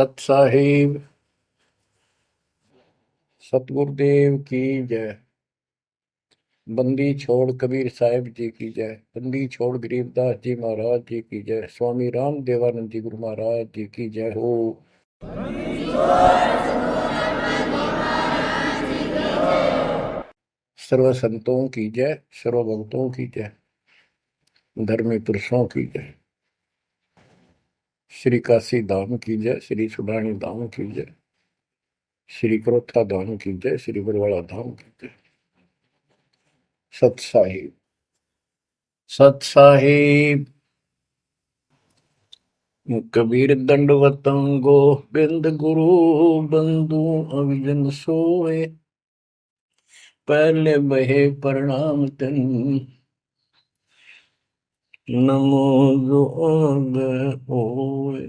सत साहिब सतगुरुदेव की जय। बंदी छोड़ कबीर साहिब जी की जय। बंदी छोड़ गरीबदास जी महाराज जी की जय। स्वामी राम देवानंद जी गुरु महाराज जी की जय हो। सर्व संतों की जय, सर्व भक्तों की जय, धर्मी पुरुषों की जय। श्री काशी धाम की जय, श्री सुडानी धाम की जय, श्री क्रोथा धाम की जय, श्री बरवाड़ा धाम की जय। सत साहिब सत साहिब कबीर दंडवतम गोविंद गुरु बंधु अविजन सोए। पहले बहे प्रणाम तिन नमो जोग होए।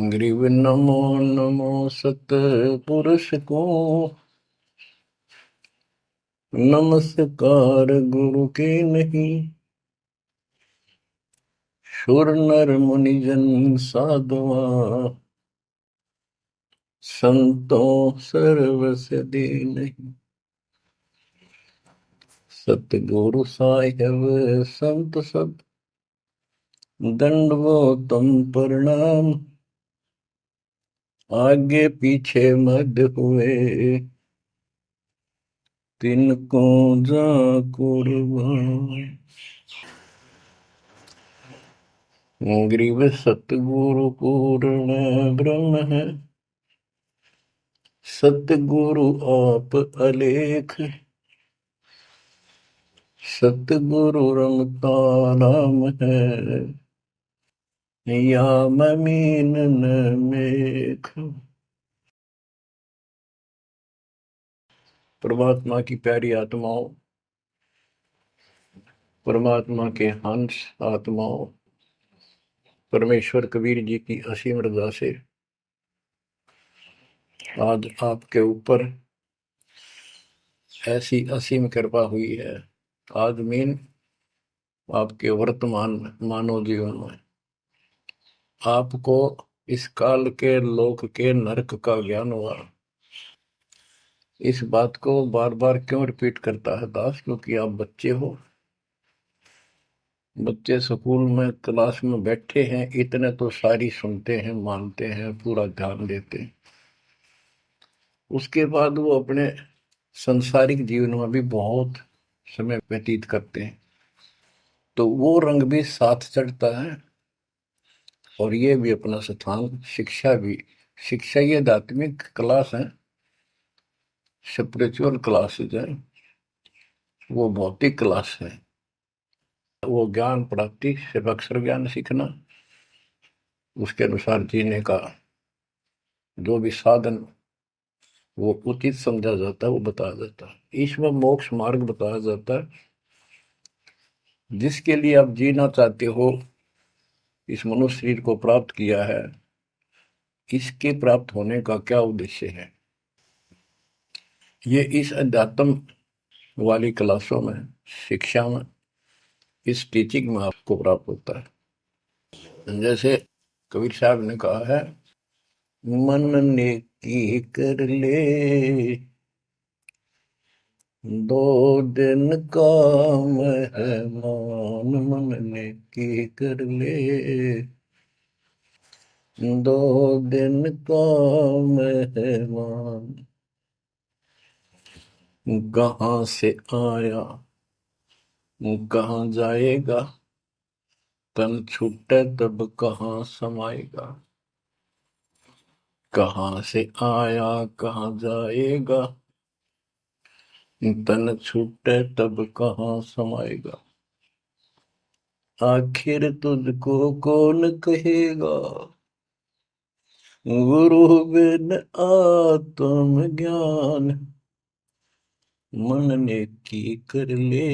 ग्रीव नमो नमो सत पुरुष को नमस्कार गुरु के नहीं। सुर नर मुनिजन साधुआ संतों सर्वस दे नहीं। सतगुरु साहिब संत सब दंडवतम प्रणाम। आगे पीछे मद हुए तिनको जा कुर्बान। ग्रीव सतगुरु पूर्ण ब्रह्म है, सतगुरु आप अलेख। सतगुरु रमता नाम है, या ममीन न मेख। परमात्मा की प्यारी आत्माओं, परमात्मा के हंस आत्माओं, परमेश्वर कबीर जी की असीम रजा से आज आपके ऊपर ऐसी असीम कृपा हुई है। आज मीन आपके वर्तमान मानव जीवन में आपको इस काल के लोक के नरक का ज्ञान हुआ। इस बात को बार बार क्यों रिपीट करता है दास? क्योंकि आप बच्चे हो। बच्चे स्कूल में क्लास में बैठे हैं, इतने तो सारी सुनते हैं, मानते हैं, पूरा ध्यान देते हैं। उसके बाद वो अपने संसारिक जीवन में भी बहुत समय व्यतीत करते हैं, तो वो रंग भी साथ चढ़ता है। और ये भी अपना स्थान, शिक्षा भी। शिक्षा ये आध्यात्मिक क्लास है, स्पिरिचुअल क्लासेज है, वो भौतिक क्लास है। वो ज्ञान प्राप्ति सिर्फ अक्षर ज्ञान सीखना, उसके अनुसार जीने का जो भी साधन वो उचित समझा जाता है वो बताया जाता है। इसमें मोक्ष मार्ग बताया जाता है, जिसके लिए आप जीना चाहते हो, इस मनुष्य शरीर को प्राप्त किया है, इसके प्राप्त होने का क्या उद्देश्य है। ये इस अध्यात्म वाली क्लासों में, शिक्षा में, इस टीचिंग में आपको प्राप्त होता है। जैसे कबीर साहब ने कहा है, मन ने की कर ले दो दिन का मेहमान। मन ने की कर ले दो दिन का मेहमान। कहाँ से आया कहाँ जाएगा, तन छूटे तब कहाँ समाएगा। कहाँ से आया कहाँ जाएगा, तन छूटे तब कहाँ समाएगा। आखिर तुझको कौन कहेगा, गुरु बिन आत्म ज्ञान। मन ने की कर ले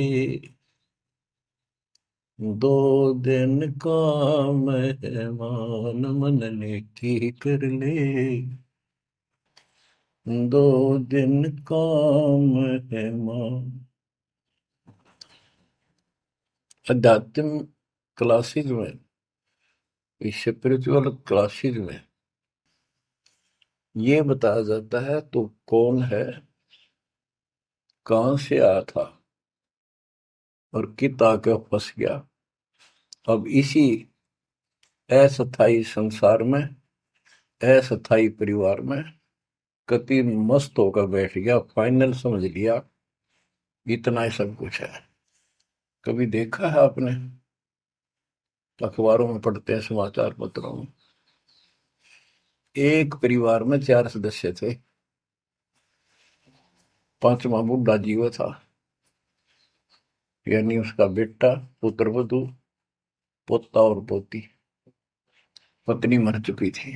दो दिन का मेहमान। मन ने की कर ले दो दिन का मेहमान। अध्यात्म क्लासेज में इस स्पिरिचुअल क्लासेस में ये बताया जाता है तो कौन है, कहां से आया था और कित आके फंस गया। अब इसी अस्थाई संसार में, अस्थाई परिवार में कति मस्त होकर बैठ गया, फाइनल समझ लिया इतना ही सब कुछ है। कभी देखा है आपने, अखबारों में पढ़ते हैं, समाचार पत्रों में, एक परिवार में 4 सदस्य थे, पांचवा बुढ़ा जीव था, यानी उसका बेटा, पुत्र वधु, पोता और पोती। पत्नी मर चुकी थी।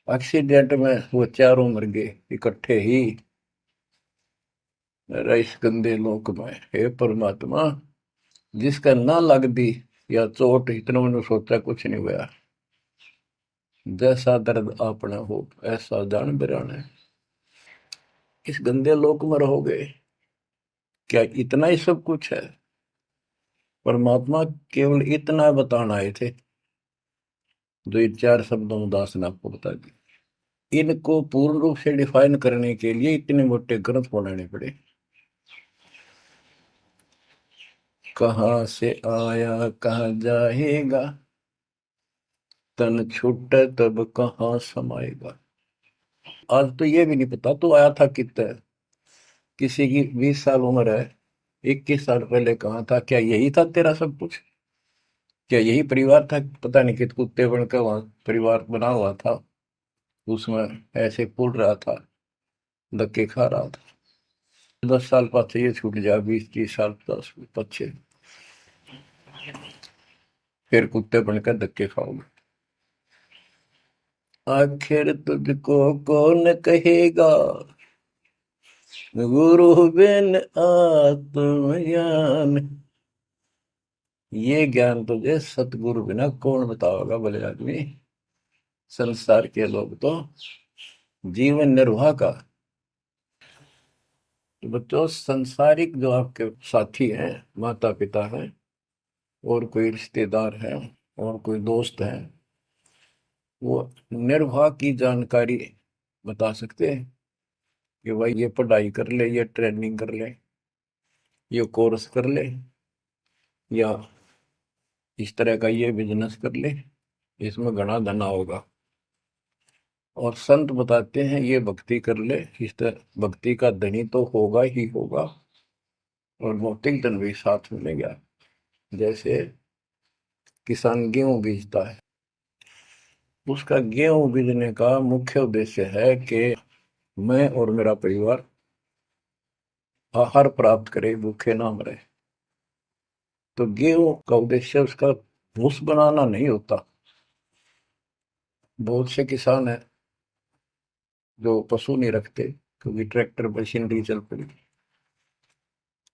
एक्सीडेंट में वो चारों मर गए इकट्ठे ही। इस गंदे लोक में हे परमात्मा, जिसका ना लग दी या चोट, इतना मैंने सोचा कुछ नहीं हुआ। जैसा दर्द आपने हो ऐसा जान बिराने, इस गंदे लोक में रहोगे, क्या इतना ही सब कुछ है? परमात्मा केवल इतना बताना आए थे, जो ये 4 शब्दों में दास ने आपको बता दी। इनको पूर्ण रूप से डिफाइन करने के लिए इतने मोटे ग्रंथ बनाने पड़े। कहाँ से आया कहाँ जाएगा, तन छूटे तब कहाँ समाएगा। आज तो ये भी नहीं पता तो आया था कितना। किसी की 20 साल उम्र है, 21 साल पहले कहाँ था? क्या यही था तेरा सब कुछ? क्या यही परिवार था? पता नहीं कित कुत्ते बनकर वहां परिवार बना हुआ था, उसमें ऐसे पुल रहा था, धक्के खा रहा था। 10 साल पाछे ये छूट जाए, 20-30 साल 10 पीछे, फिर कुत्ते बनकर धक्के खाओगे। आखिर तुझको कौन कहेगा, गुरु बिन आत्मज्ञान। ये ज्ञान तुझे सतगुरु बिना कौन बताओगा भले आदमी। संसार के लोग तो जीवन निर्वाह का, तो बच्चों संसारिक जो आपके साथी हैं, माता पिता हैं, और कोई रिश्तेदार हैं, और कोई दोस्त हैं, वो निर्वाह की जानकारी बता सकते हैं कि भाई ये पढ़ाई कर ले, ये ट्रेनिंग कर ले, ये कोर्स कर ले, या इस तरह का ये बिजनेस कर ले, इसमें घना धना होगा। और संत बताते हैं ये भक्ति कर ले, इस तरह भक्ति का धनी तो होगा ही होगा, और भौतिक धन भी साथ मिलेगा। जैसे किसान गेहूं बीजता है, उसका गेहूं बीजने का मुख्य उद्देश्य है कि मैं और मेरा परिवार आहार प्राप्त करे, भूखे ना मरे। तो गेहूं का उद्देश्य उसका भूस बनाना नहीं होता। बहुत से किसान है जो पशु नहीं रखते, क्योंकि ट्रैक्टर मशीनरी चल पड़ी,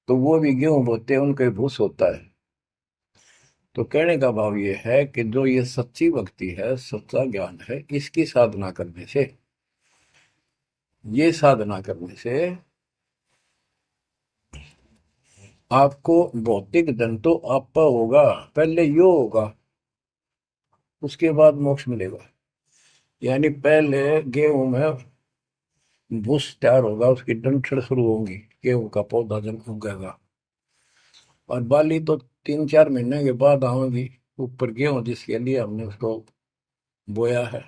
तो वो भी गेहूं बोते हैं, उनका भूस होता है। तो कहने का भाव ये है कि जो ये सच्ची भक्ति है, सच्चा ज्ञान है, इसकी साधना करने से, ये साधना करने से आपको भौतिक धन तो आपका होगा, पहले यो होगा, उसके बाद मोक्ष मिलेगा। यानी पहले गेहूं में भूस तैयार होगा, उसकी डंठल शुरू होगी, गेहूं का पौधा जब उगेगा, और बाली तो 3-4 महीने के बाद आएगी ऊपर, गेहूं जिसके लिए हमने उसको बोया है।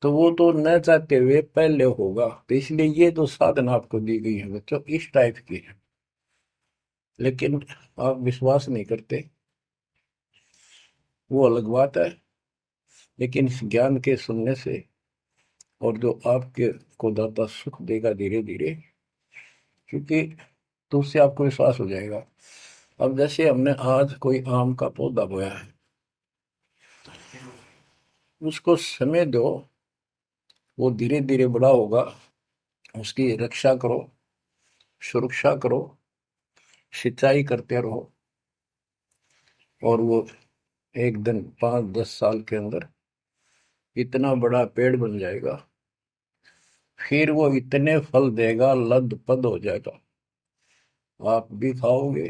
तो वो तो न चाहते हुए पहले होगा। तो इसलिए ये जो साधना आपको दी गई है बच्चों, इस टाइप की है, लेकिन आप विश्वास नहीं करते, वो अलग बात है। लेकिन इस ज्ञान के सुनने से, और जो आपके को दाता सुख देगा धीरे धीरे, क्योंकि तो उससे आपको विश्वास हो जाएगा। अब जैसे हमने आज कोई आम का पौधा बोया है, उसको समय दो, वो धीरे धीरे बड़ा होगा, उसकी रक्षा करो, सुरक्षा करो, सिंचाई करते रहो, और वो एक दिन 5-10 साल के अंदर इतना बड़ा पेड़ बन जाएगा। फिर वो इतने फल देगा, लद पद हो जाएगा, आप भी खाओगे,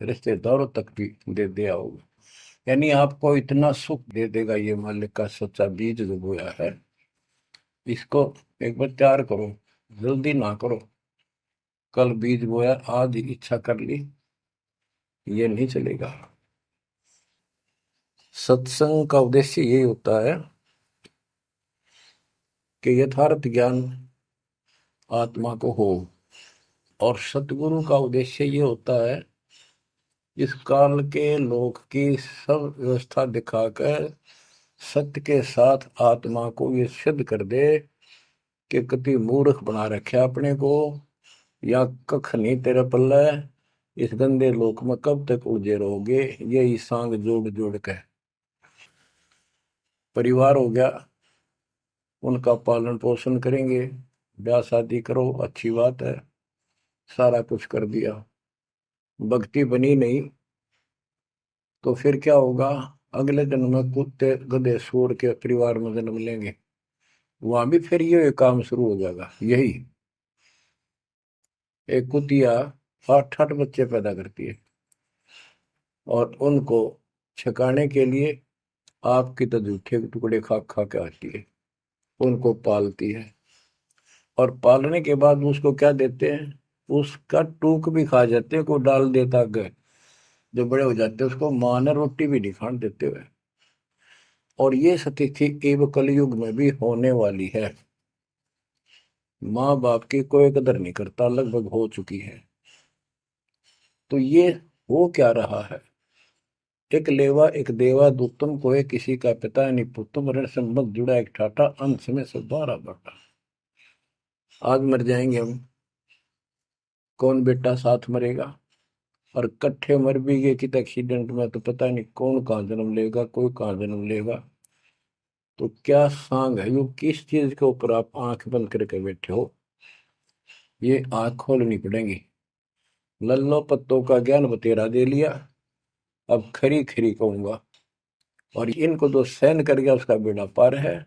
रिश्तेदारों तक भी दे दे आओगे। यानी आपको इतना सुख दे देगा ये मालिक का सच्चा बीज जो बोया है, इसको एक बार तैयार करो, जल्दी ना करो। कल बीज बोया, आज इच्छा कर ली, ये नहीं चलेगा। सत्संग का उद्देश्य यही होता है कि यथार्थ ज्ञान आत्मा को हो, और सतगुरु का उद्देश्य ये होता है इस काल के लोक की सब व्यवस्था दिखाकर सत्य के साथ आत्मा को ये सिद्ध कर दे कि कति मूर्ख बना रखे अपने को, या कख नहीं तेरे पल्ले, इस गंदे लोक में कब तक उलझे रहोगे। यही सांग जोड़ जोड़ के परिवार हो गया, उनका पालन पोषण करेंगे, ब्याह शादी करो, अच्छी बात है, सारा कुछ कर दिया, भक्ति बनी नहीं तो फिर क्या होगा? अगले जन्म में कुत्ते गधे सूर के परिवार में जन्म लेंगे, वहां भी फिर ये काम शुरू हो जाएगा। यही एक कुतिया 8-8 बच्चे पैदा करती है, और उनको छकाने के लिए आपकी तो जूठे के टुकड़े खा खा के आती है, उनको पालती है, और पालने के बाद उसको क्या देते हैं? उसका टूक भी खा जाते हैं, को डाल देता है। जो बड़े हो जाते हैं उसको मां ने रोटी भी नहीं खाने देते हुए। और ये स्थिति एवं कलयुग में भी होने वाली है। माँ बाप की कोई कदर नहीं करता, लगभग हो चुकी है। तो ये हो क्या रहा है? एक लेवा एक देवा दूतम कोई किसी का पिता नहीं पुतम, ऋण संबंध जुड़ा एक ठाटा, अंत में सब बारा बाटा। आज मर जाएंगे हम, कौन बेटा साथ मरेगा? और कट्ठे मर भी गए कित एक्सीडेंट में तो पता नहीं कौन कहाँ जन्म लेगा, कोई कहाँ जन्म लेगा। तो क्या सांग है, यो किस चीज के ऊपर आप आंख बंद करके बैठे हो? ये आंख खोलनी पड़ेगी। लल्लो पत्तों का ज्ञान बतेरा दे लिया, अब खरी खरी कहूंगा। और इनको जो सहन कर गया उसका बेड़ा पार है,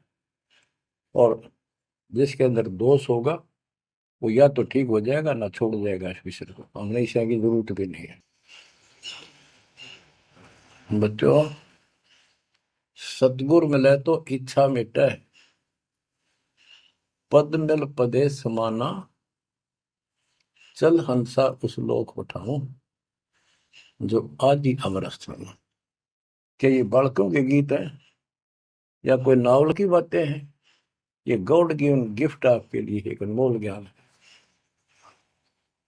और जिसके अंदर दोष होगा वो या तो ठीक हो जाएगा ना छोड़ जाएगा इस विषय को। हमने ईशा की जरूरत भी नहीं है। बच्चों, सतगुर मिले तो इच्छा मिटे, पद मिल पदे समाना, चल हंसा उस लोक उठाऊं, जो आदि अमर स्थान। क्या ये बालकों के गीत हैं या कोई नावल की बातें हैं? ये गॉड गिवन गिफ्ट आपके लिए एक अनमोल ज्ञान है।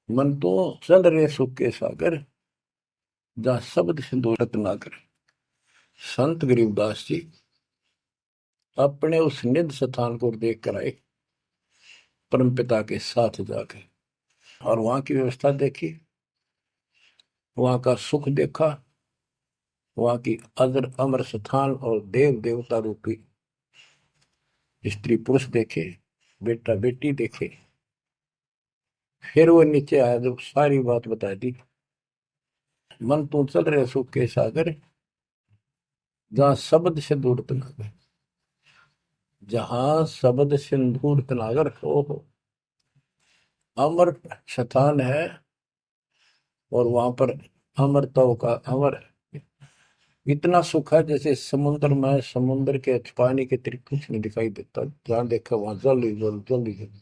मन तो चल रहे सुख के सागर, जहां शब्द सिंधु रत्नाकर। संत गरीबदास जी अपने उस निध स्थान को देख कर आए, परमपिता के साथ जाकर, और वहां की व्यवस्था देखी, वहां का सुख देखा, वहां की अजर अमर स्थान और देव देवता रूपी स्त्री पुरुष देखे, बेटा बेटी देखे। फिर वो नीचे आया, जब सारी बात बता दी। मन तू चल रहे सुख के सागर, जहां शब्द से दूर तनागर। जहां शब्द सिंदूर तनागर हो, अमर स्थान है, और वहां पर अमरताओं का अमर इतना सुख है जैसे समुद्र में, समुद्र के पानी के अतिरिक्त कुछ नहीं दिखाई देता। जहां देखा वहां जल ही जल, जल ही जल।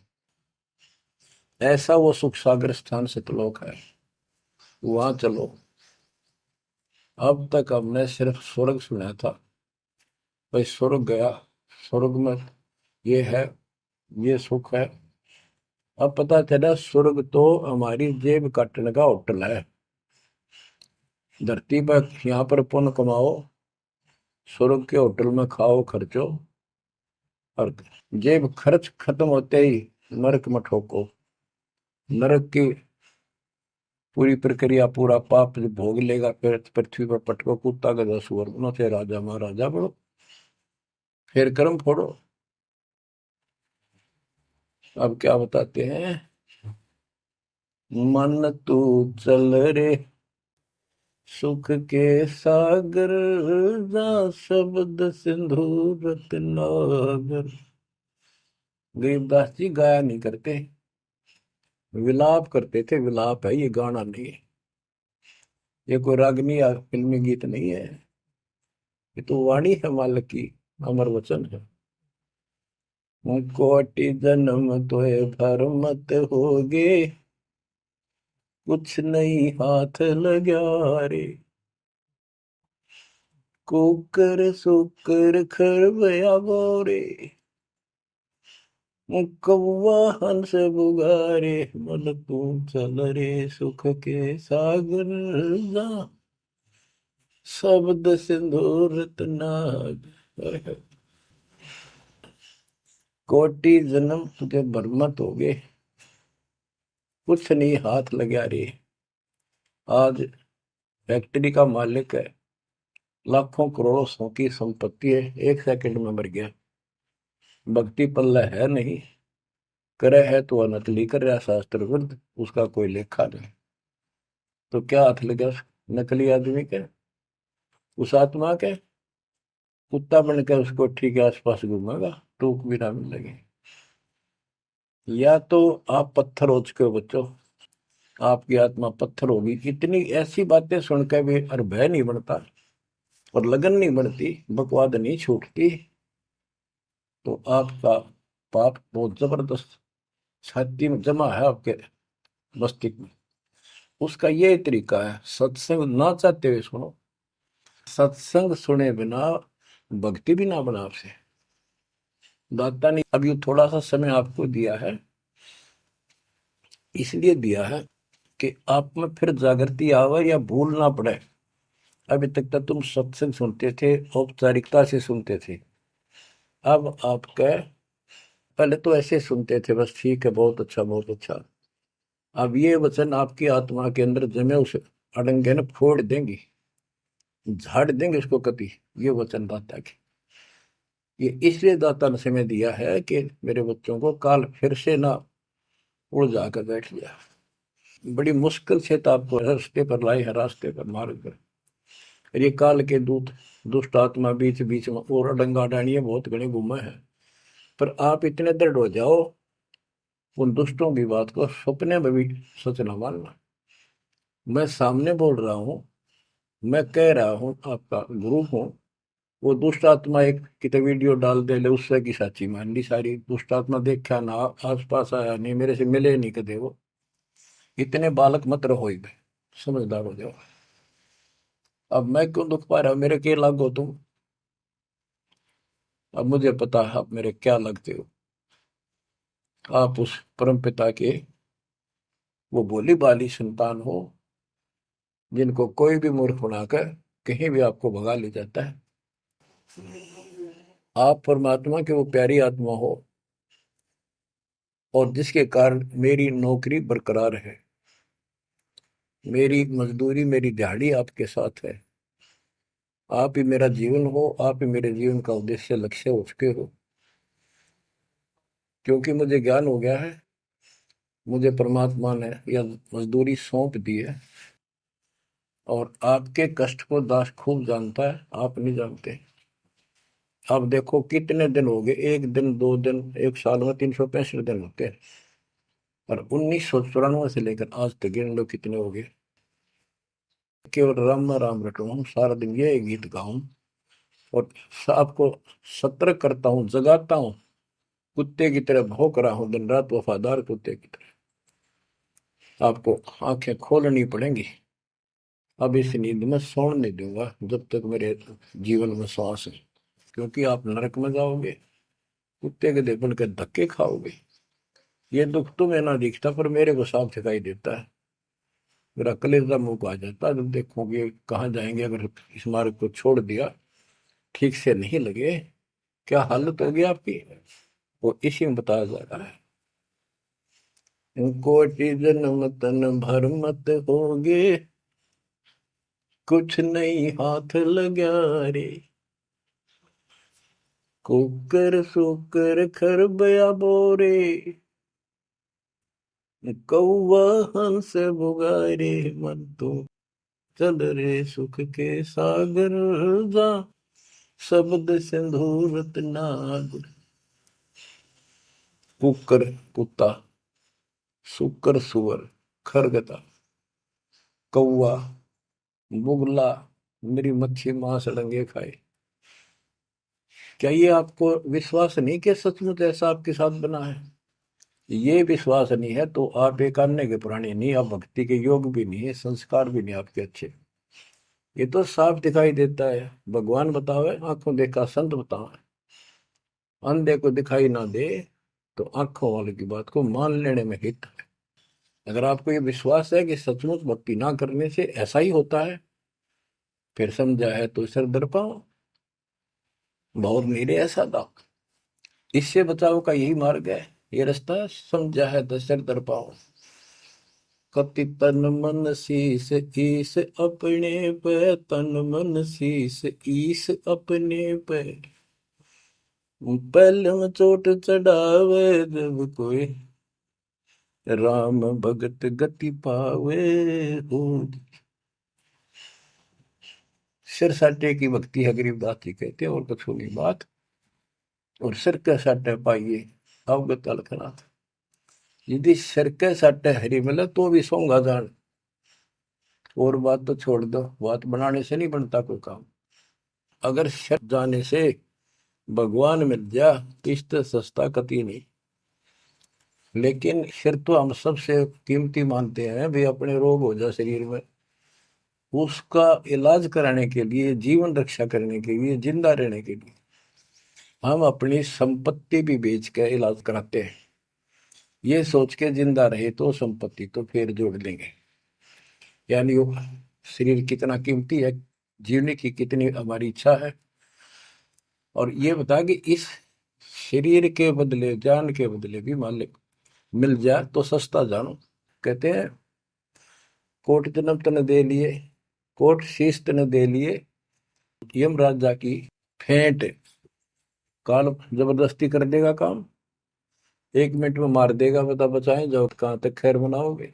ऐसा वो सुख सागर स्थान सतलोक है, वहां चलो। अब तक हमने सिर्फ स्वर्ग सुना था, भाई स्वर्ग गया, स्वर्ग में ये है, ये सुख है। अब पता चला स्वर्ग तो हमारी जेब काटने का होटल है। धरती पर यहाँ पर पुण्य कमाओ, स्वर्ग के होटल में खाओ खर्चो, और जेब खर्च खत्म होते ही नरक में ठोको। नरक की पूरी प्रक्रिया, पूरा पाप जो भोग लेगा, फिर पृथ्वी पर पटको, कुत्ता गधा सुअर बनो, फिर राजा महाराजा बनो, फिर कर्म फोड़ो। अब क्या बताते हैं? मन तू चल रे सुख के सागर, जा शब्द सिंधु रत्नागर। गरीबदास जी गाया नहीं करते, विलाप करते थे। विलाप है, ये गाना नहीं है, ये कोई रागनी या फिल्मी गीत नहीं है। ये तो वाणी है मालिक की, अमर वचन है। कोटि जन्म तोय भर मत होगे, कुछ नहीं हाथ लगा रे। कुकर सुकर खरबया बोरे, कौवा हंस बुगारे, मन तू चल रे सुख के सागर जा, शब्द सिंदूर नाग। कोटि जन्म तुझे बरमत हो गए, कुछ नहीं हाथ लगा रे। आज फैक्ट्री का मालिक है, लाखों करोड़ों सौ की संपत्ति है, एक सेकंड में मर गया। भक्ति पल्ला है नहीं, करे है तो नकली कर रहा शास्त्र विरुद्ध, उसका कोई लेखा नहीं। तो क्या हाथ लगा नकली आदमी के, उस आत्मा के? कुत्ता बन के उसको ठीक है आसपास घूमेगा, टूक भी ना मिलेगी। या तो आप पत्थर हो चुके हो बच्चों, आपकी आत्मा पत्थर होगी। इतनी ऐसी बातें सुनकर भी और भय नहीं बनता और लगन नहीं बढ़ती, बकवाद नहीं छूटती, तो आपका पाप बहुत जबरदस्त छाती में जमा है आपके मस्तिष्क में। उसका ये तरीका है, सत्संग ना चाहते हुए सुनो। सत्संग सुने बिना भक्ति भी ना बना आपसे। दाता ने अभी थोड़ा सा समय आपको दिया है, इसलिए दिया है कि आप में फिर जागृति आवे या भूल ना पड़े। अभी तक तो तुम सत्संग सुनते थे, औपचारिकता से सुनते थे। अब आपका पहले तो ऐसे सुनते थे, बस ठीक है, बहुत अच्छा बहुत अच्छा। अब ये वचन आपकी आत्मा के अंदर जमे, उस अड़ंगे ने फोड़ देंगी, झाड़ देंगे उसको कति। ये वचन दाता की, ये इसलिए दाता ने समय दिया है कि मेरे बच्चों को काल फिर से ना उड़ जाकर बैठ गया। बड़ी मुश्किल से तो आपको रास्ते पर लाए हैं, रास्ते पर मार्ग पर। और ये काल के दूत दुष्ट आत्मा बीच बीच में और अडंगा डाणिए बहुत घने घूमे हैं, पर आप इतने दृढ़ हो जाओ, उन दुष्टों की बात को सपने में भी सच न मानना। मैं सामने बोल रहा हूँ, मैं कह रहा हूँ, आपका गुरु हूँ। वो दुष्ट आत्मा एक कितने वीडियो डाल दे ले, उससे की साची मान ली सारी। दुष्ट आत्मा देखा ना, आस पास आया नहीं, मेरे से मिले नहीं कदे वो। इतने बालक मत रहो ही बे, समझदार हो जाओ। अब मैं क्यों दुख पा रहा हूं, मेरे के लागो तुम? अब मुझे पता है आप मेरे क्या लगते हो। आप उस परम पिता के वो भोली भाली संतान हो, जिनको कोई भी मूर्ख बनाकर कहीं भी आपको भगा ले जाता है। आप परमात्मा के वो प्यारी आत्मा हो, और जिसके कारण मेरी नौकरी बरकरार है, मेरी मजदूरी मेरी दिहाड़ी आपके साथ है। आप ही मेरा जीवन हो, आप ही मेरे जीवन का उद्देश्य लक्ष्य हो चुके हो। क्योंकि मुझे ज्ञान हो गया है, मुझे परमात्मा ने यह मजदूरी सौंप दी है, और आपके कष्ट को दास खूब जानता है, आप नहीं जानते। आप देखो कितने दिन हो गए, एक दिन दो दिन, एक साल में 365 दिन होते हैं, और 1994 से लेकर आज तक गिन लो कितने हो गए। केवल राम राम रटू हूँ, सारा दिन ये गीत गाऊं, और आपको सतर्क करता हूँ, जगाता हूँ। कुत्ते की तरह भौंक रहा हूँ दिन रात, वफादार कुत्ते की तरह। आपको आंखें खोलनी पड़ेंगी। अब इस नींद में सोने नहीं दूंगा जब तक मेरे जीवन में सांस है, क्योंकि आप नरक में जाओगे, कुत्ते के देपन के धक्के खाओगे। ये दुख तुम्हें ना दिखता, पर मेरे को साफ दिखाई देता है। मेरा कलेजा मुंह को आ जाता है जब देखोगे कहाँ जाएंगे, अगर इस मार्ग को छोड़ दिया, ठीक से नहीं लगे, क्या हालत होगी आपकी, वो इसी में बताया जा रहा है। कोटि जन्म तन भर मत होगे, कुछ नहीं हाथ लगा रे। कुकर सुकर खरबया बोरे, कौवा हंस बुगारे, मन तो चल रे सुख के सागर जा, शब्द सिंधूरत नाग। कुकर कुत्ता, सुकर सुअर, खरगता, कौवा, बुगला, मेरी मच्छी मांस अड़ंगे खाए। क्या ये आपको विश्वास नहीं कि सचमुच ऐसा आपके साथ बना है? ये विश्वास नहीं है तो आप एक अन्य के प्राणी नहीं, आप भक्ति के योग भी नहीं है, संस्कार भी नहीं आपके अच्छे। ये तो साफ दिखाई देता है। भगवान बतावे, आंखों देखा संत बतावे। अंधे को दिखाई ना दे तो आंखों वाले की बात को मान लेने में हित है। अगर आपको ये विश्वास है कि सचमुच भक्ति ना करने से ऐसा ही होता है, फिर समझा है तो सिर दर पाओ, बहुत मेरे ऐसा था। इससे बचाव का यही मार्ग है, ये रास्ता। समझा है तो सिर दर पाओ। कति तन मन शीस ईस अपने पे, तन मन शीस ईस अपने पे। पहले में चोट चढ़ावे जब कोई, राम भगत गति पावे हो। सिर साटे की भक्ति है, गरीबदास जी कहते हैं, और कुछ नहीं बात। और सिर के साटे पाइए अवगत अलखनाथ। यदि सिर के साटे हरी मिले तो भी सोंगा जान। और बात तो छोड़ दो, बात बनाने से नहीं बनता कोई काम। अगर सिर जाने से भगवान मिल जा, किस्त सस्ता कति नहीं। लेकिन सिर तो हम सबसे कीमती मानते हैं भी। अपने रोग हो जाए शरीर में, उसका इलाज कराने के लिए, जीवन रक्षा करने के लिए, जिंदा रहने के लिए हम अपनी संपत्ति भी बेच के इलाज कराते हैं। ये सोच के जिंदा रहे तो संपत्ति तो फिर जोड़ लेंगे। यानी वो शरीर कितना कीमती है, जीने की कितनी हमारी इच्छा है। और ये बता कि इस शरीर के बदले, जान के बदले भी मालिक मिल जाए तो सस्ता जानो। कहते हैं कोट जन्म तन दे लिए, कोट शीश तन दे लिए, यम राजा की फेंट। काल जबरदस्ती कर देगा काम, 1 मिनट में मार देगा, बता बचाएं जाओ कहां तक खैर बनाओगे।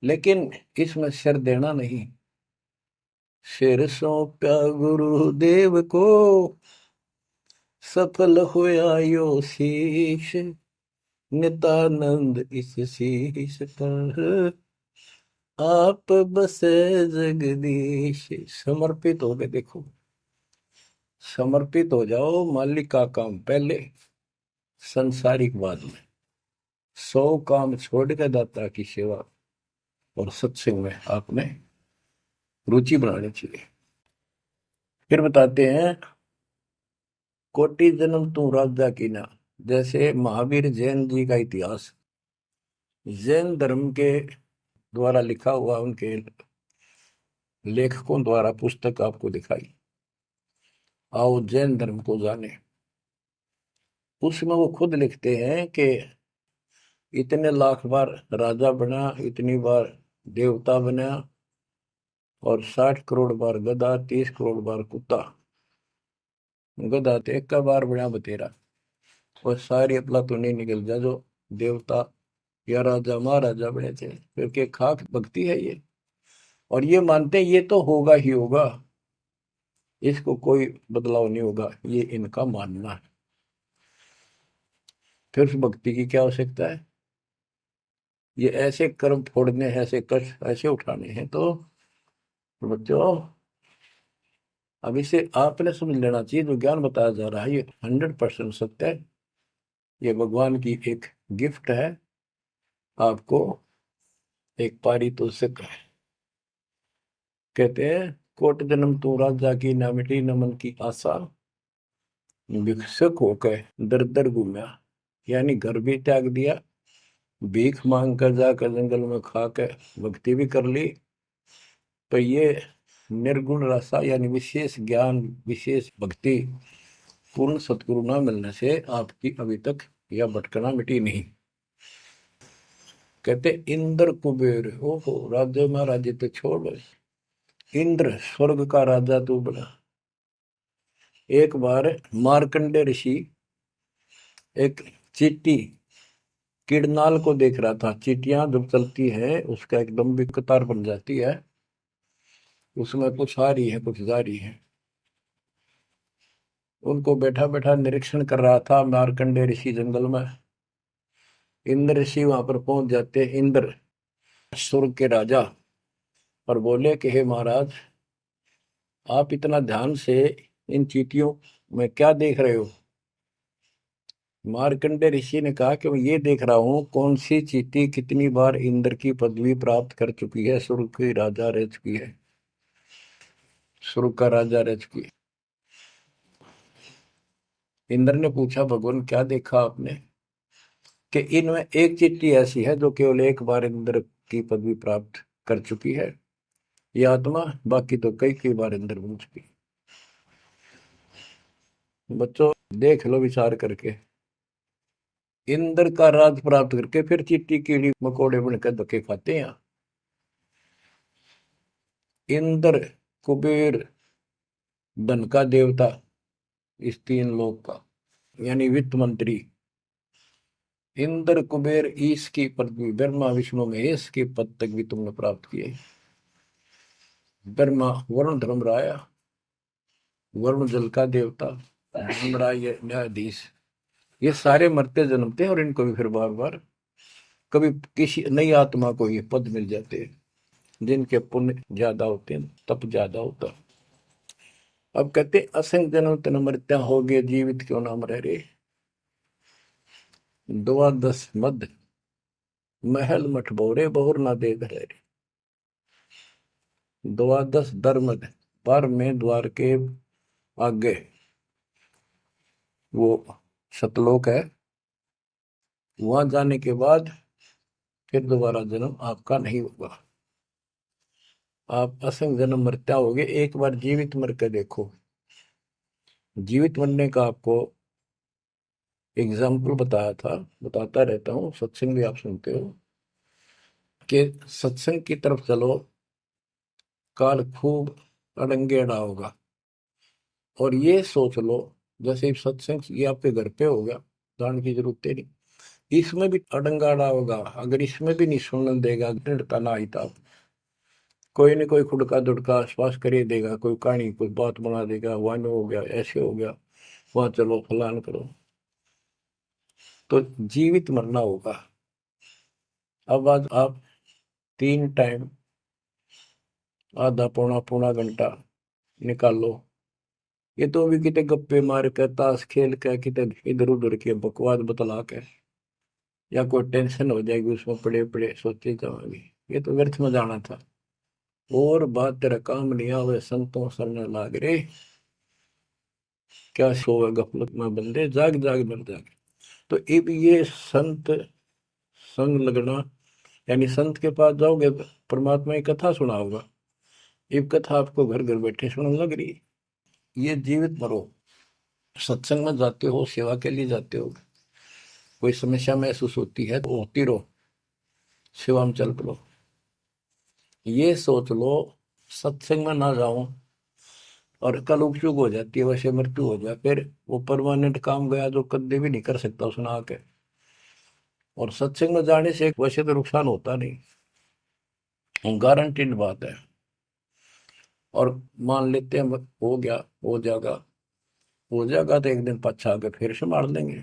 लेकिन इसमें सिर देना नहीं। सिर सौंप्या गुरुदेव को, सफल होया यो शीश। नितानंद इस शीश पर, आप बसे जगदीश। समर्पित हो गए, देखो समर्पित हो जाओ। मालिक का काम पहले, संसारिक बाद में। 100 काम छोड़ के दाता की सेवा और सत्संग में आपने रुचि बनानी चाहिए। फिर बताते हैं, कोटि जन्म तू राजा की ना। जैसे महावीर जैन जी का इतिहास जैन धर्म के द्वारा लिखा हुआ, उनके लेखकों द्वारा पुस्तक आपको दिखाई। आओ जैन धर्म को जाने। उसमें वो खुद लिखते हैं कि इतने लाख बार राजा बना, इतनी बार देवता बना, और 60 करोड़ बार गधा, 30 करोड़ बार कुत्ता। गधा तो एक का बार बना बतेरा। और सारी अपला तो नहीं निकल जा जो देवता या राजा महाराजा बने थे। फिर के खाक भक्ति है ये। और ये मानते ये तो होगा ही होगा, इसको कोई बदलाव नहीं होगा, ये इनका मानना है। फिर उस भक्ति की क्या आवश्यकता है? ये ऐसे कर्म फोड़ने हैं, ऐसे कष्ट ऐसे उठाने हैं। तो बच्चों, अब इसे आपने समझ लेना चाहिए, जो ज्ञान बताया जा रहा है ये 100% सत्य है। ये भगवान की एक गिफ्ट है आपको, एक पारितोषिक है। कहते हैं कोट जन्म तू राजा की, ना मिटी न मन की आशा। भिक्षुक होकर दर दर घूमया, यानी घर भी त्याग दिया, भीख मांग कर जाकर जंगल में खा कर भक्ति भी कर ली। तो ये निर्गुण रसा यानी विशेष ज्ञान, विशेष भक्ति, पूर्ण सतगुरु न मिलने से आपकी अभी तक यह भटकना मिटी नहीं। कहते इंद्र कुबेर, ओहो राज्य महाराजे तो छोड़, इंद्र स्वर्ग का राजा तू बना। एक बार मार्कंडे ऋषि एक चींटी किड़नाल को देख रहा था। चींटियां जब चलती है उसका एकदम भी कतार बन जाती है, उसमें कुछ आ रही है कुछ जा रही है। उनको बैठा बैठा निरीक्षण कर रहा था मार्कंडे ऋषि जंगल में। इंद्र ऋषि वहां पर पहुंच जाते, इंद्र स्वर्ग के राजा, और बोले कि हे महाराज, आप इतना ध्यान से इन चींटियों मैं क्या देख रहे हो? मार्कंडे ऋषि ने कहा कि मैं ये देख रहा हूँ कौन सी चींटी कितनी बार इंद्र की पदवी प्राप्त कर चुकी है, स्वर्ग की राजा रह चुकी है, स्वर्ग का राजा रह चुकी है। इंद्र ने पूछा, भगवान क्या देखा आपने? कि इनमें एक चींटी ऐसी है जो केवल एक बार इंद्र की पदवी प्राप्त कर चुकी है, ये आत्मा, बाकी तो कई कई बार इंद्र बन चुकी है। बच्चों देख लो विचार करके, इंद्र का राज प्राप्त करके फिर चींटी कीड़ी मकोड़े बनकर धक्के खाते हैं। इंद्र, कुबेर, धन का देवता, इस तीन लोक का, यानी वित्त मंत्री, इंद्र कुबेर ईश की पदवी, ब्रह्मा विष्णु महेश के पद तक भी तुमने प्राप्त किए। ब्रह्मा वरुण धर्मराया, वरुण जल का देवता, धर्मराय न्यायाधीश, ये सारे मरते जन्मते हैं और इनको भी फिर बार बार कभी किसी नई आत्मा को ये पद मिल जाते हैं जिनके पुण्य ज्यादा होते हैं, तप ज्यादा होता है। अब कहते असंग जन्म तन मृत्या हो गए, जीवित क्यों नाम रह रे। द्वादश मद महल मठ बोरे, बहुर ना दे घर रे। द्वादश दरमद, पर में द्वार के आगे वो सतलोक है, वहां जाने के बाद फिर दोबारा जन्म आपका नहीं होगा। आप असंग जन्म मरता होगे, एक बार जीवित मर के देखो। जीवित मरने का आपको एग्जाम्पल बताया था, बताता रहता हूँ, सत्संग भी आप सुनते हो, कि सत्संग की तरफ चलो, काल खूब अड़ंगेड़ा होगा। और ये सोच लो जैसे सत्संग ये आपके घर पे हो गया, जान की जरूरत है नहीं, इसमें भी अड़ंगाड़ा होगा। अगर इसमें भी नहीं सुनने देगा, दृढ़ता ना आई था, कोई न कोई खुड़का दुड़का आसपास कर ही देगा, कोई कहानी कोई बात बना देगा, वहां हो गया, ऐसे हो गया, वहां चलो फलान करो, तो जीवित मरना होगा। अब आज आप 3 टाइम आधा पौना पौना घंटा निकालो, ये तो अभी कितने गप्पे मार कर, ताश खेल कर, कितने इधर उधर के बकवास बतला के, या कोई टेंशन हो जाएगी उसमें पड़े पड़े सोचे जाओगे, ये तो व्यर्थ में जाना था। और बात तेरा काम नहीं आवे, संतों सरने लाग रे, क्या सोवे गफलत में बंदे, जाग जाग मर जाग। तो अब ये संत संग लगना, यानी संत के पास जाओगे, परमात्मा की कथा सुना होगा, ये कथा आपको घर घर बैठे सुनने लग रही। ये जीवित मरो, सत्संग में जाते हो, सेवा के लिए जाते हो, कोई समस्या महसूस होती है तो होती रहो, सेवा में चल पड़ो। ये सोच लो सत्संग में ना जाऊं और कल उपचुक हो जाती है, वैसे मृत्यु हो जाए, फिर वो परमानेंट काम गया जो कभी भी नहीं कर सकता सुना के। और सत्संग में जाने से वैसे तो नुकसान होता नहीं, गारंटीड बात है। और मान लेते हैं हो गया, हो जाएगा तो एक दिन पछा आके फिर संभाल लेंगे।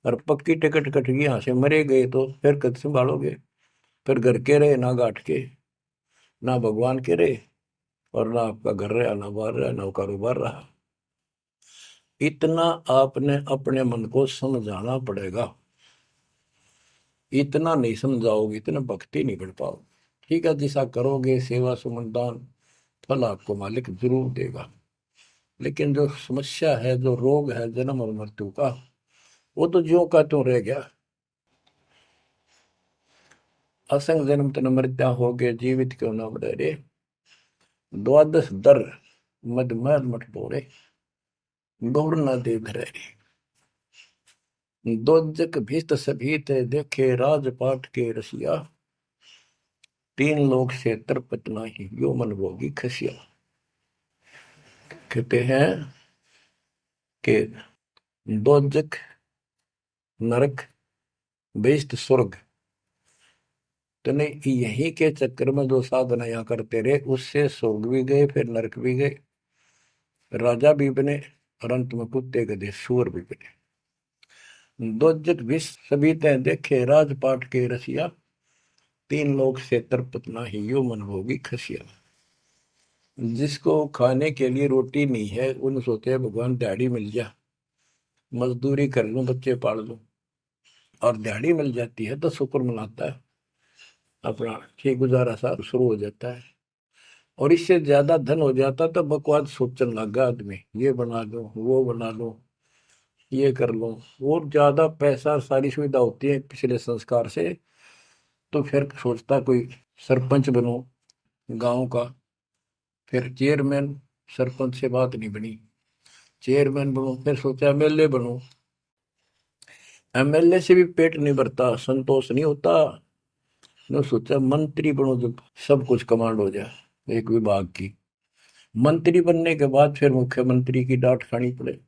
और पक्की टिकट कट गई, यहाँ से मरे गए तो फिर कद संभालोगे? फिर घर के रहे ना घाट के, ना भगवान के रहे, और ना आपका घर रहा, ना बाहर रहा, ना कारोबार रहा। इतना आपने अपने मन को समझाना पड़ेगा, इतना नहीं समझाओगे, इतना भक्ति नहीं कर पाओगे। ठीक है, जैसा करोगे सेवा सुमन दान, फल आपको मालिक जरूर देगा। लेकिन जो समस्या है, जो रोग है जन्म और मृत्यु का, वो तो ज्यों का त्यों रह गया। असंग जन्म तन मृत्या हो गए, जीवित क्यों नाम रह रे। द्वादश दर मद महल मठ बोरे, गौर न दे रे। दोजक भीत सभीत देखे, राजपाट के रसिया, तीन लोग से तरपत नाही, यो मन भोगी खसिया। कहते हैं कि दोजक नरक, बेस्ट स्वर्ग, तो नहीं, यही के चक्कर में जो साधना यहाँ करते रहे, उससे स्वर्ग भी गए, फिर नरक भी गए, राजा भी बने, और अंत में कुत्ते गधे सूअर भी बने। दोजक विष सभी तय देखे, राजपाट के रसिया, तीन लोग से तरपत नाही, यो मन भोगी खसिया। जिसको खाने के लिए रोटी नहीं है उन सोचते हैं भगवान दिहाड़ी मिल जा, मजदूरी कर लूं, बच्चे पाल लूं, और दिहाड़ी मिल जाती है तो शुक्र मनाता है, अपना ठीक गुजारा सा शुरू हो जाता है। और इससे ज्यादा धन हो जाता तो बकवास सोचने लगा आदमी, ये बना लो, वो बना लो, ये कर लो। और ज्यादा पैसा सारी सुविधा होती है पिछले संस्कार से, तो फिर सोचता कोई सरपंच बनो गांव का, फिर चेयरमैन, सरपंच से बात नहीं बनी, चेयरमैन बनो, फिर सोचा एमएलए बनो, एमएलए से भी पेट नहीं भरता, संतोष नहीं होता, ने सोचा मंत्री बनो, जब सब कुछ कमांड हो जाए एक विभाग की। मंत्री बनने के बाद फिर मुख्यमंत्री की डांट खानी पड़े,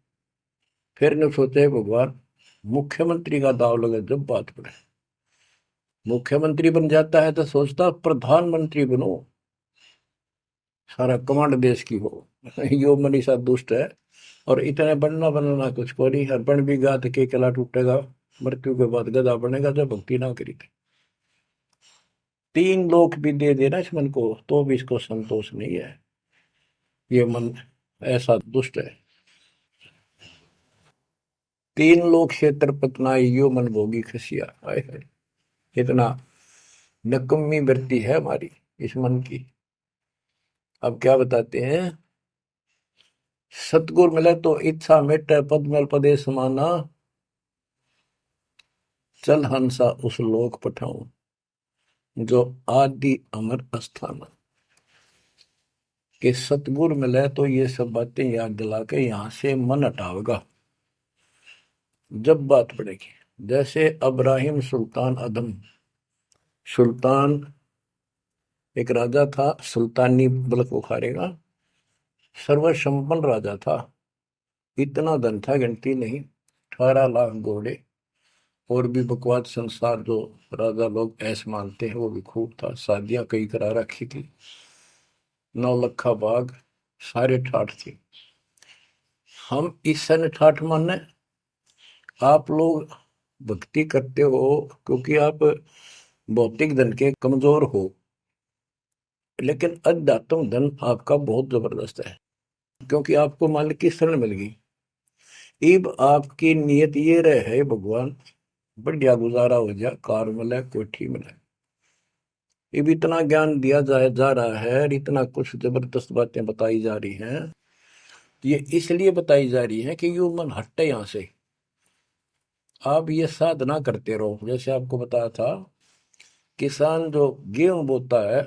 फिर ने सोचा भगवान मुख्यमंत्री का दाव लगे जब बात पड़े। मुख्यमंत्री बन जाता है तो सोचता प्रधानमंत्री बनो, सारा कमांड देश की हो। यो मनीषा दुष्ट है, और इतने बनना बनना कुछ को नहीं, हर बन भी गा तो के कला टूटेगा, मृत्यु के बाद गधा बनेगा जब भक्ति ना करी थी। 3 लोक भी दे देना इस मन को तो भी इसको संतोष नहीं है, ये मन ऐसा दुष्ट है। 3 लोक क्षेत्र पतनाई यो मन भोगी खसिया, हाय हाय, इतना नकम्मी वृत्ति है हमारी इस मन की। अब क्या बताते हैं, सतगुर मिले तो इच्छा मिटे, पद में पदे समाना, चल हंसा उस लोक पठाऊं, जो आदि अमर अस्थान। कि सतगुर मिले तो ये सब बातें याद दिला के यहां से मन हटावेगा जब बात पड़ेगी। जैसे अब्राहिम सुल्तान अदम, सुल्तान एक राजा था, सुल्तानी मुल्क बुखारेगा, सर्वसंपन्न राजा था, इतना धन था गिनती नहीं, 18 लाख घोड़े, और भी बकवास संसार जो राजा लोग ऐसे मानते हैं वो भी खूब था, शादियां कई करा रखी थी, 9 लखा बाग, सारे ठाठ थे। हम इस सन ठाठ माने, आप लोग भक्ति करते हो क्योंकि आप भौतिक धन के कमजोर हो, लेकिन अध्यात्म धन आपका बहुत जबरदस्त है, क्योंकि आपको मालिक की शरण मिल गई। इब आपकी नीयत ये रहे भगवान बढ़िया गुजारा हो जाए, कार मिले, कोठी मिले। इब इतना ज्ञान दिया जा रहा है और इतना कुछ जबरदस्त बातें बताई जा रही हैं, ये इसलिए बताई जा रही है कि यू मन हटे यहां से। आप ये साधना करते रहो, जैसे आपको बताया था, किसान जो गेहूं बोता है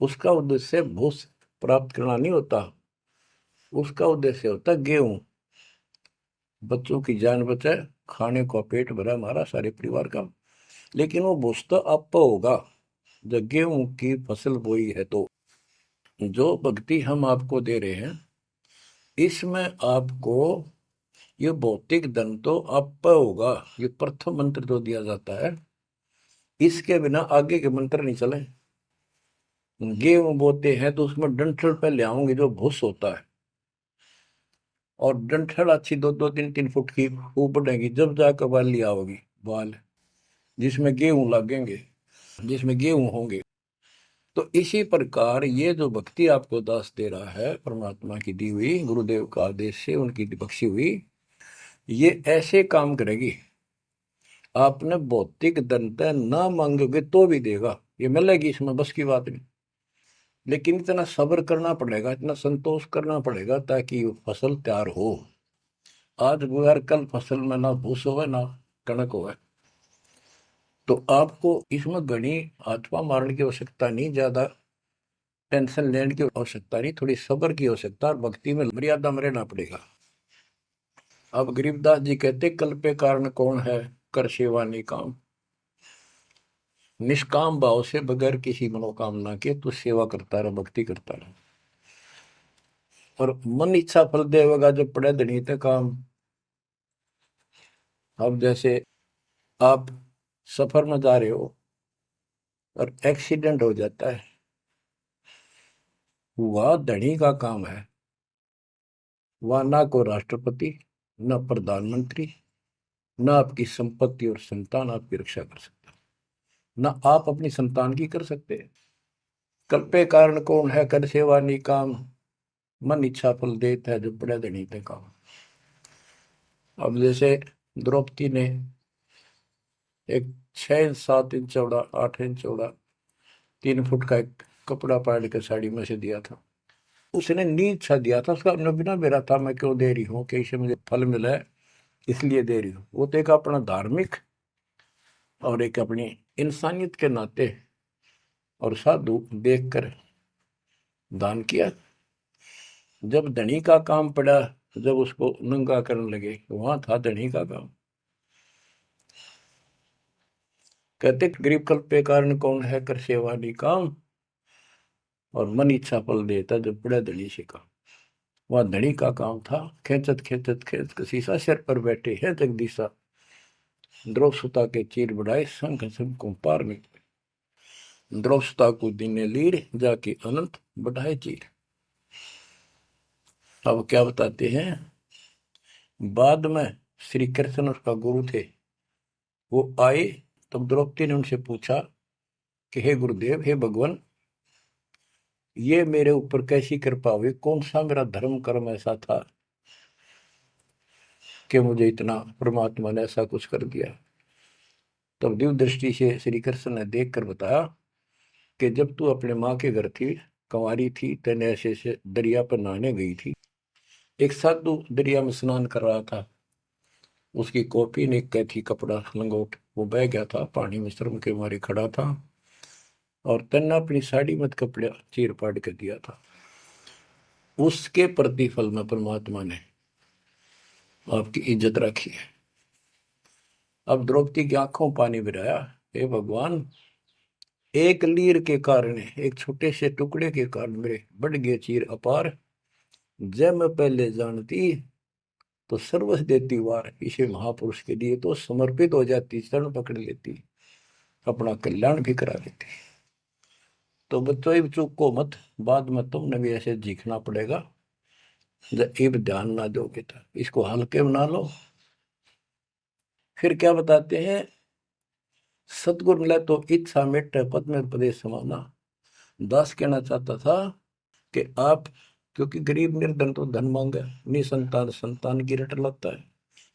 उसका उद्देश्य भूस प्राप्त करना नहीं होता, उसका उद्देश्य होता है गेहूं, बच्चों की जान बचे, खाने का पेट भरा हमारा सारे परिवार का। लेकिन वो भूस तो आप होगा जब गेहूं की फसल बोई है। तो जो भक्ति हम आपको दे रहे हैं इसमें आपको ये भौतिक धन तो आप होगा, ये प्रथम मंत्र जो दिया जाता है, इसके बिना आगे के मंत्र नहीं चले। गेहूं बोते हैं तो उसमें डंठल पहले आओगे जो भूस होता है, और डंठल अच्छी 2-2, 3-3 फुट की खूब बढ़ेगी, जब जाकर बाली आओगी, बाल जिसमें गेहूं लगेंगे, जिसमें गेहूं होंगे। तो इसी प्रकार ये जो भक्ति आपको दास दे रहा है, परमात्मा की दी हुई, गुरुदेव का आदेश से उनकी बख्शी हुई, ये ऐसे काम करेगी, आपने भौतिक धनता ना मांगोगे तो भी देगा, ये मिलेगी, इसमें बस की बात नहीं। लेकिन इतना सब्र करना पड़ेगा, इतना संतोष करना पड़ेगा ताकि फसल तैयार हो। आज गुआर कल फसल में ना भूस हो ना कणक हो, तो आपको इसमें घनी आत्मा मारने की आवश्यकता नहीं, ज्यादा टेंशन लेने की आवश्यकता नहीं, थोड़ी सब्र की आवश्यकता, और भक्ति में मर्यादा में रहना पड़ेगा। अब गरीबदास जी कहते कल पे कारण कौन है, कर सेवा निकाम, निष्काम भाव से बगैर किसी मनोकामना के तू सेवा करता रहे, भक्ति करता रहे, और मन इच्छा फल देगा जब पड़े धनी ते काम। अब जैसे आप सफर में जा रहे हो और एक्सीडेंट हो जाता है, वह धनी का काम है, वह ना को राष्ट्रपति, ना प्रधानमंत्री, ना आपकी संपत्ति और संतान आपकी रक्षा कर सकता, ना आप अपनी संतान की कर सकते। कल्पे कारण कौन है कर सेवा निकाम, मन इच्छा फल देता है जो बड़े धनी ते काम। अब जैसे द्रौपदी ने एक 6 7 इंच चौड़ा 8 इंच चौड़ा 3 फुट का एक कपड़ा पाड़ के साड़ी में से दिया था। उसने नीच सा दिया था, उसका बिना मेरा था, मैं क्यों दे रही हूँ कि इससे मुझे फल मिला है इसलिए दे रही हूँ। वो तो एक अपना धार्मिक और एक अपनी इंसानियत के नाते और साधु देखकर दान किया। जब धनी का काम पड़ा, जब उसको नंगा करने लगे, वहां था धनी का काम। कहते गरीब कल्प पे कारण कौन है कर सेवा निकाम, और मन इच्छा फल देता जब बड़ा धनी से काम। वह धनी का काम था, खेचत खेचत खेच कसीसा सिर पर बैठे हैं जगदीशा, द्रौव सुता के चीर बढ़ाए संघ संघ को पार में। द्रौव सुता को दीने लीर जाके अनंत बढ़ाए चीर। अब क्या बताते हैं, बाद में श्री कृष्ण उसका गुरु थे, वो आए तब द्रौपदी ने उनसे पूछा कि हे गुरुदेव, हे भगवान, ये मेरे ऊपर कैसी कृपा हुई, कौन सा मेरा धर्म कर्म ऐसा था कि मुझे इतना परमात्मा ने ऐसा कुछ कर दिया। तब दिव्य दृष्टि से श्री कृष्ण ने देख कर बताया कि जब तू अपने माँ के घर थी, कंवारी थी, तेने ऐसे से दरिया पर नहाने गई थी। एक साधु दरिया में स्नान कर रहा था, उसकी कॉपी ने कैथी कपड़ा लंगोट वो बह गया था, पानी में शर्म के मारे खड़ा था, और तन्ना अपनी साड़ी मत कपड़ा चीर पाड़ कर दिया था। उसके प्रतिफल में परमात्मा ने आपकी इज्जत रखी है। अब द्रौपदी की आंखों पानी गिराया, हे भगवान, एक लीर के कारण, एक छोटे से टुकड़े के कारण मेरे बढ़ गए चीर अपार। जब मैं पहले जानती तो सर्वस्व देती वार, इसे महापुरुष के लिए तो समर्पित हो जाती, चरण पकड़ लेती, अपना कल्याण भी करा लेती। तो बच्चों चूक को मत, बाद में तुमने भी ऐसे जीखना पड़ेगा। जब इब ध्यान ना दोगे तो इसको हल्के बना लो। फिर क्या बताते हैं, सतगुरु मिला तो इच्छा मिट पद में प्रदेश समाना। दास कहना चाहता था कि आप, क्योंकि गरीब निर्धन तो धन मांगे, निसंतान संतान की रट लगता है।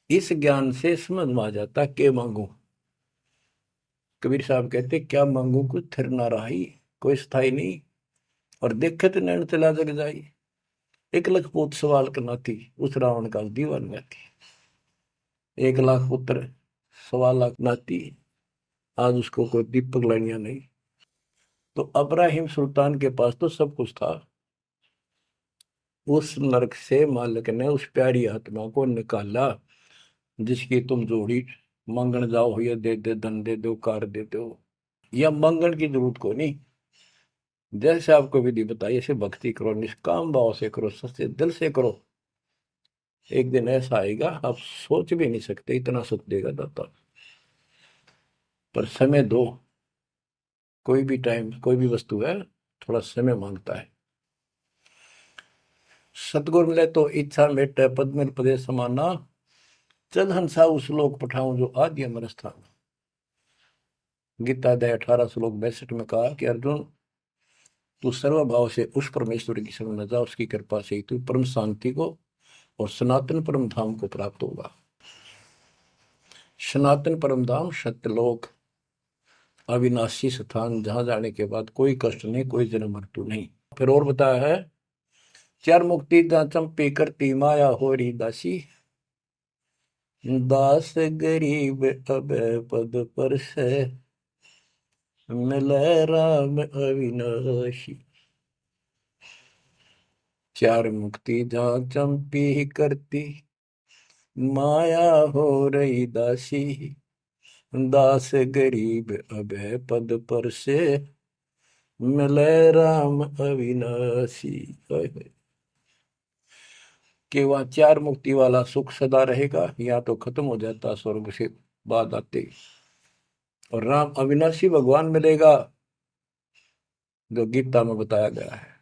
इस ज्ञान से समझ में आ जाता के मांगू। कबीर साहब कहते क्या मांगू कुछ थिर ना रही, कोई स्थाई नहीं, और देखे तो नैन चला जग जाई। 1 लाख पूत सवाल करना थी, उस रावण का दीवान गाती। 1 लाख पुत्र 1.25 लाख नाती, आज उसको कोई दीपक लाइनिया नहीं। तो अब्राहिम सुल्तान के पास तो सब कुछ था, उस नरक से मालिक ने उस प्यारी आत्मा को निकाला जिसकी तुम जोड़ी मांगण जाओ, या दे दे धन दे दो कार दे दो, या मांगण की जरूरत को नहीं। जैसे आपको विधि बताई ऐसे भक्ति करो, निष्काम भाव से करो, सच्चे दिल से करो। एक दिन ऐसा आएगा आप सोच भी नहीं सकते, इतना सुख देगा दाता। पर समय दो, कोई भी टाइम कोई भी वस्तु है थोड़ा समय मांगता है। सतगुरु मिले तो इच्छा मेटे पद में पदे समाना, चल हंसा उस लोक पठाऊं जो आदि अमर स्थान। गीता अध्याय 18 श्लोक 62 में कहा कि अर्जुन, तू सर्वभाव से उस परमेश्वर की शरण में जा, उसकी कृपा से तू परम शांति को और सनातन परम धाम को प्राप्त होगा। सनातन परम धाम सत्यलोक, अविनाशी स्थान, जहां जाने के बाद कोई कष्ट नहीं, कोई जन्म मृत्यु नहीं। फिर और बताया है, चार मुक्ति जहां चंपी करती माया हो रही दासी, दास गरीब अब पद पर से मिले राम अविनाशी। चार मुक्ति जहां चंपी करती माया हो रही दासी, दास गरीब अब पद पर से मिले राम अविनाशी। कि वह चार मुक्ति वाला सुख सदा रहेगा, या तो खत्म हो जाता स्वर्ग से बाद आते, और राम अविनाशी भगवान मिलेगा जो गीता में बताया गया है।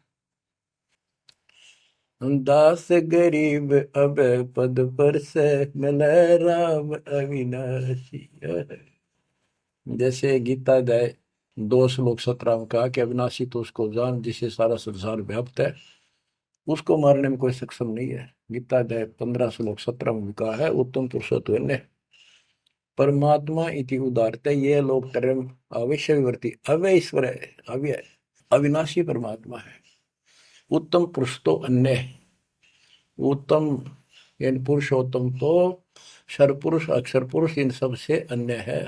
दास गरीब अब पद पर से मिले राम अविनाशी। जैसे गीता अध्याय दो श्लोक 17 में कहा कि अविनाशी तो उसको जान जिसे सारा संसार व्याप्त है, उसको मारने में कोई सक्षम नहीं है। गीता अध्याय 15 श्लोक 17 में भी कहा है, उत्तम पुरुषोत्तम परमात्मा इति उदारते ये लोग तरम अविश्यवर्ती अव्यय ईश्वर है, अव्यय अविनाशी परमात्मा है। उत्तम पुरुष तो अन्य, उत्तम यानी पुरुषोत्तम तो सर्वपुरुष अक्षर पुरुष इन सब से अन्य है।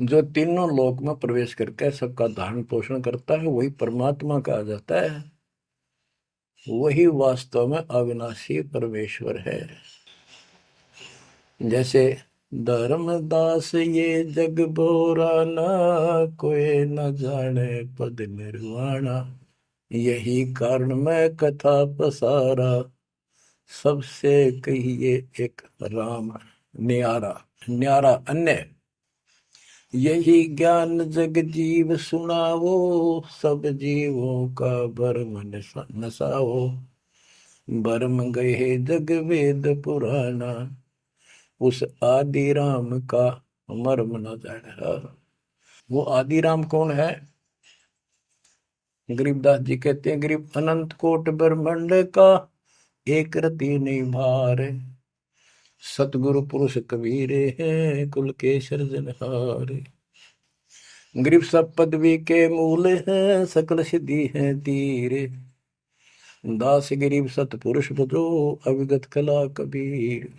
जो तीनों लोक में प्रवेश करके सबका धारण पोषण करता है वही परमात्मा कहा जाता है, वही वास्तव में अविनाशी परमेश्वर है। जैसे धर्मदास ये जग बोरा ना, कोई न जाने पद निर्वाणा, यही कारण मैं कथा पसारा, सबसे कहिए एक राम न्यारा। न्यारा अन्य, यही ज्ञान जग जीव सुनावो, सब जीवों का भरम नसाओ, भरम गए जग वेद पुराना, उस आदि राम का मर्म न जाना। वो आदि राम कौन है? गरीबदास जी कहते हैं, गरीब अनंत कोट ब्रह्मांड का एक रति नहीं भार, सतगुरु पुरुष कबीरे हैं कुल के सृजनहार। गरीब सब पदवी के मूल हैं, सकल सिद्धि है तीरे, दास गरीब सतपुरुष बजो अविगत कला कबीर।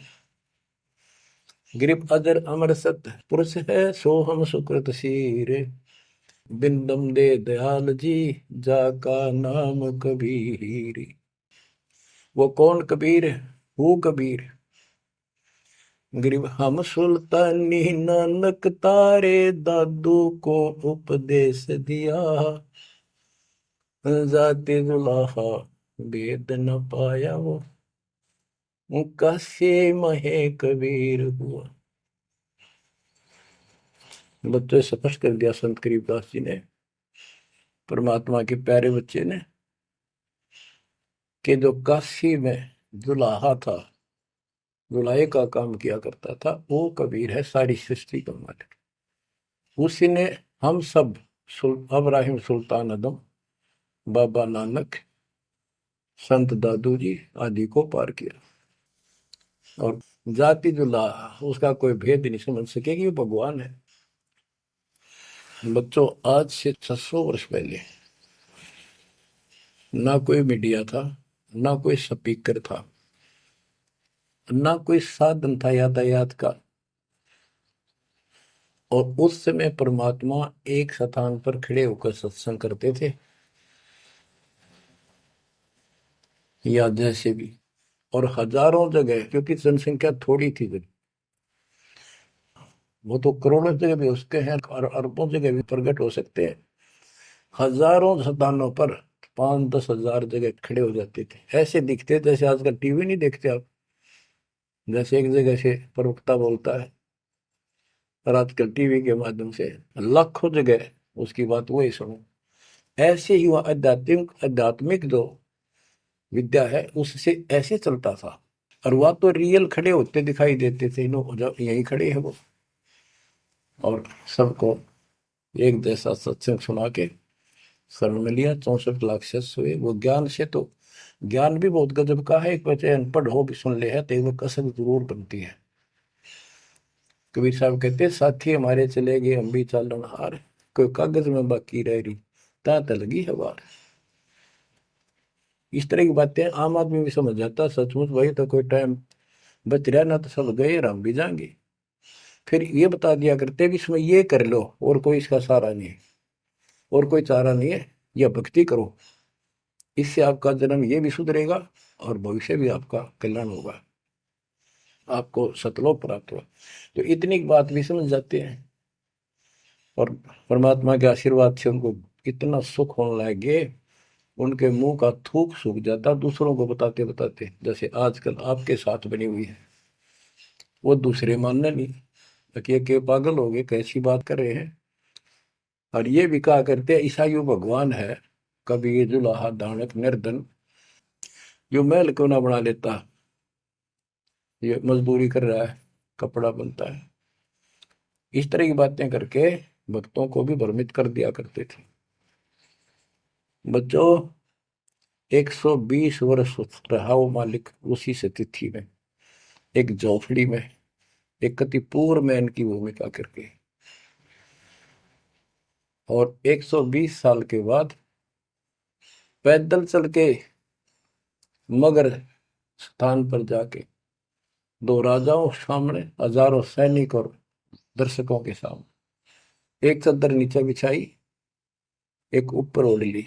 गरीब अजर अमर सत पुरुष है, सो हम सुकृत शीरे, बिंदम दे दयाल जी जाका नाम कबीर। वो कौन कबीर है? वो कबीर गरीब हम सुल्तानी नानक तारे, दादू को उपदेश दिया, जाति दुलाहा वेद न पाया, वो कैसे महे कबीर हुआ। बच्चों स्पष्ट कर दिया संत गरीबदास जी ने, परमात्मा के प्यारे बच्चे ने, कि जो काशी में दुलाहा था, दुलाहे का काम किया करता था, वो कबीर है, सारी सृष्टि का मालिक। उसी ने हम सब अब्राहिम सुल्तान आदम, बाबा नानक, संत दादू जी आदि को पार किया। और जाति दुलाहा उसका कोई भेद नहीं समझ सके कि वो भगवान है। बच्चों आज से 600 वर्ष पहले ना कोई मीडिया था, ना कोई स्पीकर था, ना कोई साधन था यातायात का, और उस समय परमात्मा एक स्थान पर खड़े होकर सत्संग करते थे, या जैसे भी, और हजारों जगह, क्योंकि जनसंख्या थोड़ी थी जब, वो तो करोड़ों जगह भी उसके हैं और अरबों जगह भी प्रकट हो सकते हैं। हजारों स्थानों पर 5-10 हजार जगह खड़े हो जाते थे, ऐसे दिखते जैसे आजकल टीवी नहीं देखते आप, जैसे एक जगह से प्रवक्ता बोलता है और आजकल टीवी के माध्यम से लाखों जगह उसकी बात वही सुनो। ऐसे ही वह आध्यात्मिक जो विद्या है उससे ऐसे चलता था, और वह तो रियल खड़े होते दिखाई देते थे, यही खड़े हैं वो, और सबको एक जैसा सत्संग सुना के शरण में लिया। 64 लाख शिष्य हुए। वो ज्ञान से तो, ज्ञान भी बहुत गजब का है, एक बच्चे अनपढ़ हो भी सुन ले है तो वो कसक जरूर बनती है। कबीर साहब कहते, साथी हमारे चले गए हम भी चालन हार, कोई कागज में बाकी रह रही ता लगी है वार। इस तरह की बातें आम आदमी भी समझ जाता, सचमुच भाई तो कोई टाइम बच रहा ना, तो सब गए और हम भी जाएंगे। फिर ये बता दिया करते भी इसमें ये कर लो और कोई इसका सहारा नहीं है, और कोई चारा नहीं है, या भक्ति करो, इससे आपका जन्म ये भी सुधरेगा और भविष्य भी आपका कल्याण होगा, आपको सतलोक प्राप्त होगा। तो इतनी बात भी समझ जाते हैं, और परमात्मा के आशीर्वाद से उनको इतना सुख होने लगे, उनके मुंह का थूक सूख जाता दूसरों को बताते बताते, जैसे आजकल आपके साथ बनी हुई है। वो दूसरे मानने नहीं कि पागल हो गए, कैसी बात कर रहे हैं। और ये भी कहा करते ईसाइयों भगवान है, कबीर जुलाहा दानक निर्धन, जो महल क्यों ना बना लेता, ये मजदूरी कर रहा है, कपड़ा बनता है। इस तरह की बातें करके भक्तों को भी भ्रमित कर दिया करते थे। बच्चों, 120 वर्ष रहा वो मालिक उसी से तिथि में, एक झोपड़ी में, एक कति पूर्व मैन की भूमिका करके। और 120 साल के बाद पैदल चल के मगर स्थान पर जाके, दो राजाओं सामने, हजारों सैनिक और दर्शकों के सामने, एक चादर नीचे बिछाई, एक ऊपर ओढ़ ली।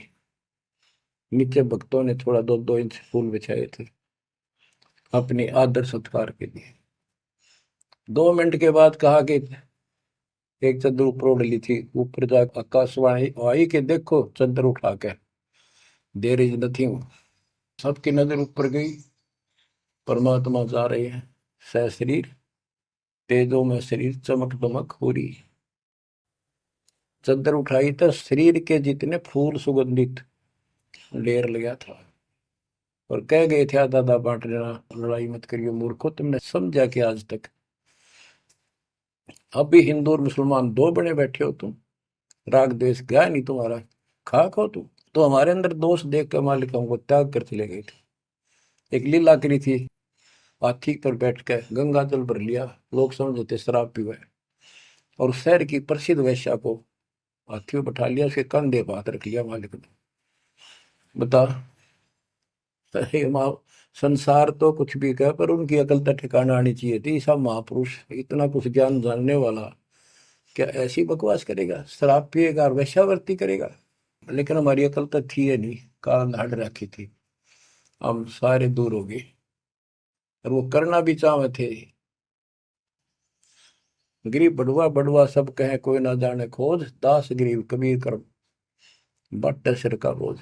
नीचे भक्तों ने थोड़ा 2-2 इंच फूल बिछाए थे अपनी आदर सत्कार के लिए। 2 मिनट के बाद कहा कि एक चादर ऊपर ओढ़ ली थी, ऊपर जाकर आकाशवाणी आई कि देखो चादर उठा के, देयर इज नथिंग। सबकी नजर ऊपर गई। परमात्मा जा रहे हैं सशरीर, तेजो में शरीर चमक दमक हो रही। चादर उठाई तो शरीर के जितने फूल सुगंधित लेर लगा था। और कह गए थे दादा बांट लेना, लड़ाई मत करियो मूर्खो, तुमने समझा कि आज तक अब भी हिंदू और मुसलमान दो बने बैठे हो तुम, राग द्वेष गया नहीं तुम्हारा, खाक हो तुम। तो हमारे अंदर दोष देख कर मालिक हमको त्याग कर चले गए थे। एक लीला करी थी, हाथी पर बैठ कर गंगा जल भर लिया, लोग समझते थे शराब पीवा है, और शहर की प्रसिद्ध वैश्या को हाथी में बैठा लिया, उसके कंधे पर हाथ रख लिया मालिक ने। बता, अरे माँ, संसार तो कुछ भी कहे पर उनकी अकल तो ठिकाना आनी चाहिए थी। सब महापुरुष, इतना कुछ ज्ञान जानने वाला, क्या ऐसी बकवास करेगा, शराब पिएगा और वेश्यावृत्ति करेगा। लेकिन हमारी अकल तो थी है नहीं, कान हट रखी थी, हम सारे दूर हो गए। और वो करना भी चाहे थे। गरीब बड़ुआ बड़ुआ सब कहे कोई ना जाने खोज, दास गरीब कबीर कर बट सिर का बोझ।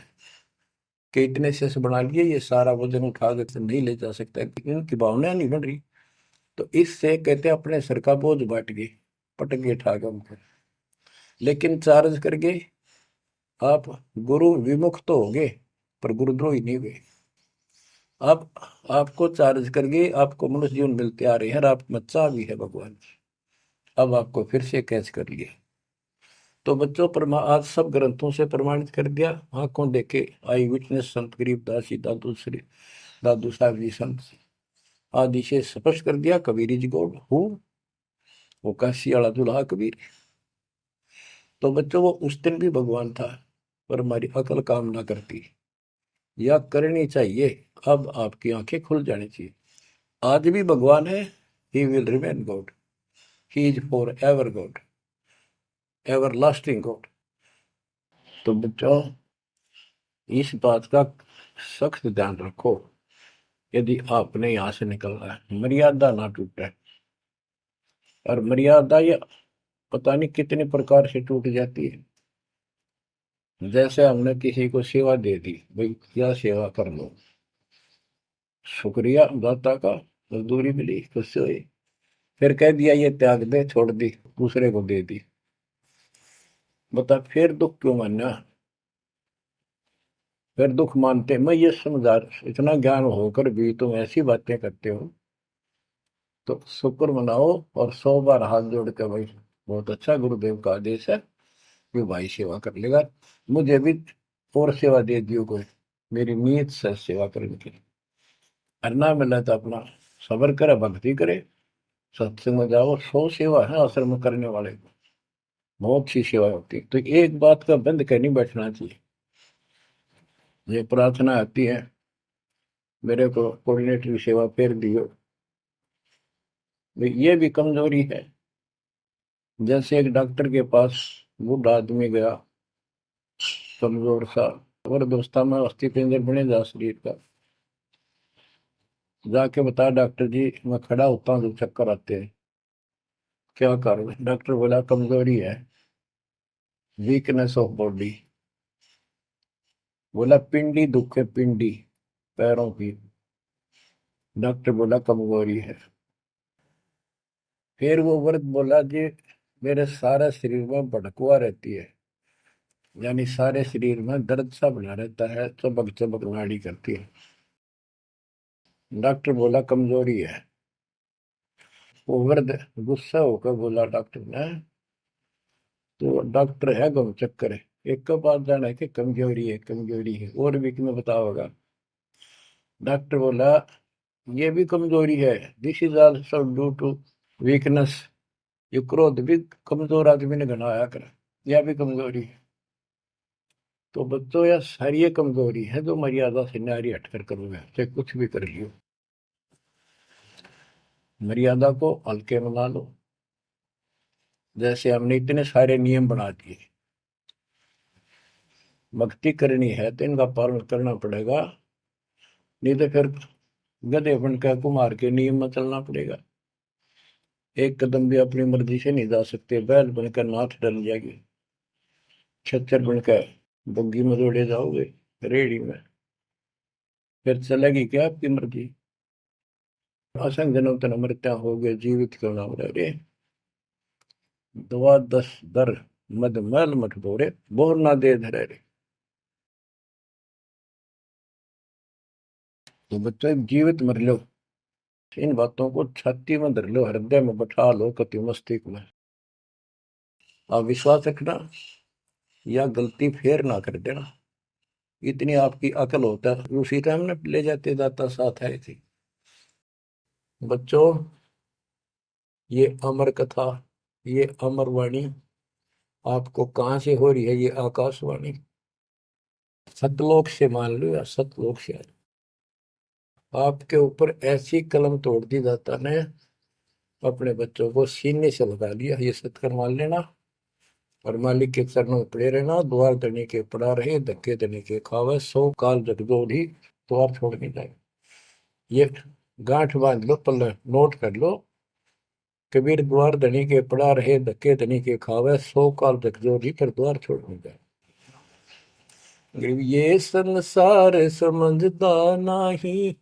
कि इतने से बना लिए, ये सारा वजन उठा कर नहीं ले जा सकता, इनकी भावना नहीं बन रही। तो इससे कहते अपने सिर का बोझ बांट गए, पटक गए ठाक हमको। लेकिन चार्ज करके आप गुरु विमुख तो हो गए, पर गुरुद्रोही नहीं हुए। अब आपको चार्ज करके आपको मनुष्य जीवन मिलते आ रहे हैं, और आप बच्चा भी है भगवान। अब आपको फिर से कैच कर लिया। तो बच्चों, आज सब ग्रंथों से प्रमाणित कर दिया, आंखों देखे आई विटनेस संत गरीबदास जी, दादू श्री दादू साहब जी संत आदि से स्पष्ट कर दिया, कबीर इज गॉड हु, वो काशी वाला दुल्हा कबीर। तो बच्चों, वो उस दिन भी भगवान था, पर हमारी अकल काम ना करती, या करनी चाहिए। अब आपकी आंखें खुल जानी चाहिए। आज भी भगवान है, he will remain God, he is for ever God, ever lasting God. तो बच्चों, इस बात का सख्त ध्यान रखो, यदि आपने यहां से निकलना है, मर्यादा ना टूटे। और मर्यादा ये पता नहीं कितने प्रकार से टूट जाती है। जैसे हमने किसी को सेवा दे दी, भाई क्या सेवा कर लो, शुक्रिया दाता का, मजदूरी मिली, खुशी हुई, फिर कह दिया ये त्याग दे, छोड़ दी, दूसरे को दे दी। बता फिर दुख क्यों मानना, फिर दुख मानते। मैं ये समझा, इतना ज्ञान होकर भी तुम ऐसी बातें करते हो, तो शुक्र मनाओ और 100 बार हाथ जोड़ के, भाई बहुत अच्छा, गुरुदेव का आदेश है कि भाई सेवा कर लेगा, मुझे भी और सेवा दे दियो कोई, मेरी नीयत से सेवा करने की। अन्ना मिला तो अपना सबर करे, भक्ति करे, सत्संग में जाओ, 100 सेवा है आश्रम में करने वाले को, बहुत सी सेवा होती है। तो एक बात का बंद कर नहीं बैठना चाहिए। ये प्रार्थना आती है, मेरे को कोऑर्डिनेटर की सेवा फेर दियो, ये भी कमजोरी है। जैसे एक डॉक्टर के पास बूढ़ा आदमी गया, कमजोर सा, और दोस्ता में अस्थि पिंजर बने जा शरीर का, जाके बता डॉक्टर जी मैं खड़ा होता हूँ तो चक्कर आते हैं, क्या करूँ। डॉक्टर बोला कमजोरी है, वीकनेस ऑफ बॉडी। बोला पिंडी दुख है, पिंडी पैरों की। डॉक्टर बोला कमजोरी है। फिर वो वर्द बोला जी मेरे सारे शरीर में भड़कुआ रहती है, यानी सारे शरीर में दर्द सा बना रहता है, चबक चबक नाड़ी करती है। डॉक्टर बोला कमजोरी है। वो वर्द गुस्सा होकर बोला डॉक्टर ने, तो डॉक्टर है गम चक्कर है, एक के पास जाना है कि कमजोरी है कमजोरी है, और भी तुम्हें बताओगा। डॉक्टर बोला ये भी कमजोरी है, this is also due to weakness, ये क्रोध भी कमजोर आदमी ने घना आया कर, यह भी कमजोरी है। तो बच्चों यह सारी ये कमजोरी है जो मर्यादा से नारी हटकर करोगे, चाहे कुछ भी कर लियो। मर्यादा को हल्के में ला लो। जैसे हमने इतने सारे नियम बना दिए, भक्ति करनी है तो इनका पालन करना पड़ेगा, नहीं तो फिर गधे बनकर कुमार के नियम में चलना पड़ेगा। एक कदम भी अपनी मर्जी से नहीं जा सकते, बैल बनकर नाथ डल जाएगी, छच्चर बनकर बग्गी में दौड़े जाओगे रेड़ी में, फिर चलेगी क्या आपकी मर्जी। असंग जन्म तन मृत्या हो गए जीवित क्यों नाम रे, दवा दस दर मद मैल मठ बोरे, बोर ना दे धरे रे। तो बच्चों जीवित मर लो, इन बातों को छाती में धर लो, हृदय में बैठा लो, कति मस्तिष्क में। आप विश्वास रखना, या गलती फेर ना कर देना, इतनी आपकी अकल होता है। उसी टाइम ने ले जाते दाता साथ आए थे। बच्चों ये अमर कथा, ये अमर वाणी आपको कहां से हो रही है, ये आकाशवाणी सतलोक से मान लो, या सतलोक से आपके ऊपर ऐसी कलम तोड़ दी दाता ने, अपने बच्चों को सीने से लगा लिया, ये सत्कर मान लेना। और मालिक के चरणों में पड़े रहना, द्वार दने के पड़ा रहे, धक्के दने के खावे, 100 काल जगदोधी द्वार छोड़ नहीं जाए। ये गांठ बांध लो, पल्ले नोट कर लो। कबीर द्वार धनी के पड़ा रहे, धक्के धनी के खावे, 100 काल जगदोधी फिर द्वार छोड़ नहीं जाए। ये संसार समझदा नाही,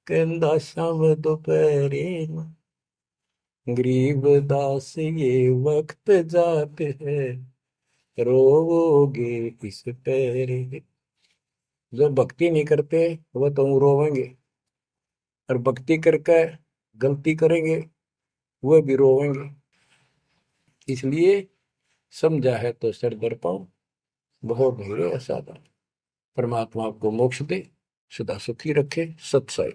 कहंदा शाम दोपहरे, गरीब दास ये वक्त जाते है, रोवोगे इस पैरे। जो भक्ति नहीं करते वो तो रोवेंगे, और भक्ति करके गलती करेंगे वो भी रोवेंगे। इसलिए समझा है तो सर दर पाओ, बहुत भले असाधा। परमात्मा आपको मोक्ष दे, सदा सुखी रखे। सत्संग।